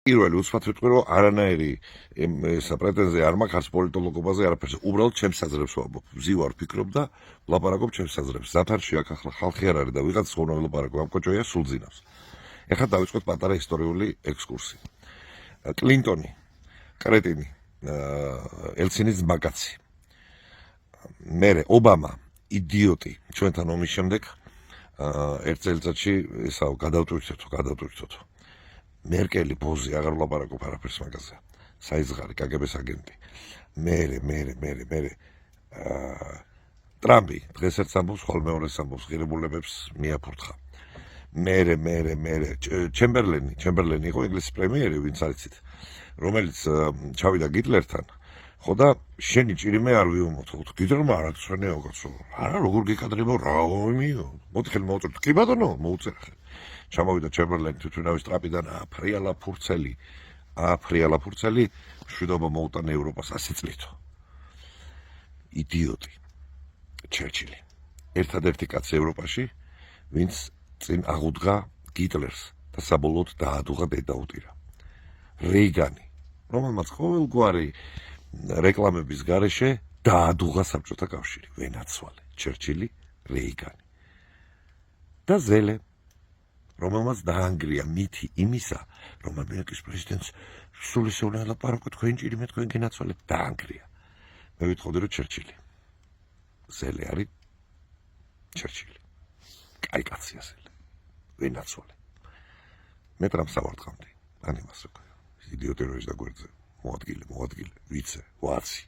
პირველი უცბად ვიტყვი, რომ არანაირი ესა პრეტენზია არ მაქვს არც პოლიტოლოგობაზე, არაფერზე. უბრალოდ ჩემს საზრებს ვამბობ. ვზივარ, ვფიქრობ და ვლაპარაკობ ჩემს საზრებს. ზაფარში აქ ახლა ხალხი არ არის და ვიღაც ხომ ვლაპარაკობ, ამ კოჭოია სულ ძინავს. ეხლა დავიწყოთ პატარა ისტორიული ექსკურსი. კლინტონი, კრეტინი, ელცინის მაგაცი. მერე ობამა, იდიოტი, ჩვენთან ომის შემდეგ ერთ წელიწადში ესა გადავტვირთოთ. მერკელი ბოზი აღარ ვლაპარაკობ არაფერს მაგაზე. საიზღარი კგბ-ს აგენტი. მერე ტრამპი დღეს ერთ ამბობს, ხოლმე მეორეს ამბობს, ღირებულებებს მიაფურთხა. მერე ჩემბერლენი იყო ინგლისის პრემიერი, ვინც არიცით, რომელიც ჩავიდა გიტლერთან. ხო და შენი ჭირიმე არ ვიუმოთოთ. გიტლერმა არაცვენეო კაცო. არა როგორ გეკადრებო რა ომიო. მოდი ხელი მოუწოდოთ. კი ბატონო, მოუწერა ხელი. ჩამოვიდა ჩემბერლენი თვითმფრინავის ტრაპიდან აფრიალა ფურცელი, მშვიდობა მოუტანა ევროპას 100 წლითო. იდიოტი. ჩერჩილი. ერთადერთი კაცი ევროპაში, ვინც წინ აღუდგა გიტლერს და საბოლოოდ დაადუღა დედაუტირა. რეიგანი, რომელმაც ყოველგვარი რეკლამების გარეშე დაადუღა საბჭოთა კავშირი. ვენაცვალე, ჩერჩილი, რეიგანი. და ზელე, რომელმაც დაანგრია მითი იმისა, რომ ამერიკის პრეზიდენტს სულისეულე ლაპარაკო თქვენ ჭირიმე თქვენ გენაცვალეთ, დაანგრია. მე ვიტყოდი რომ ჩერჩილი. ზელე არის ჩერჩილი. კაი კაცია ზელე. ვენაცვალე. მე ტრამპს ავარტყამდი. ან იმას რა ქვია. იდიოტი როის და გვერდზე. მოადგილე, ვიცე, ვაცი.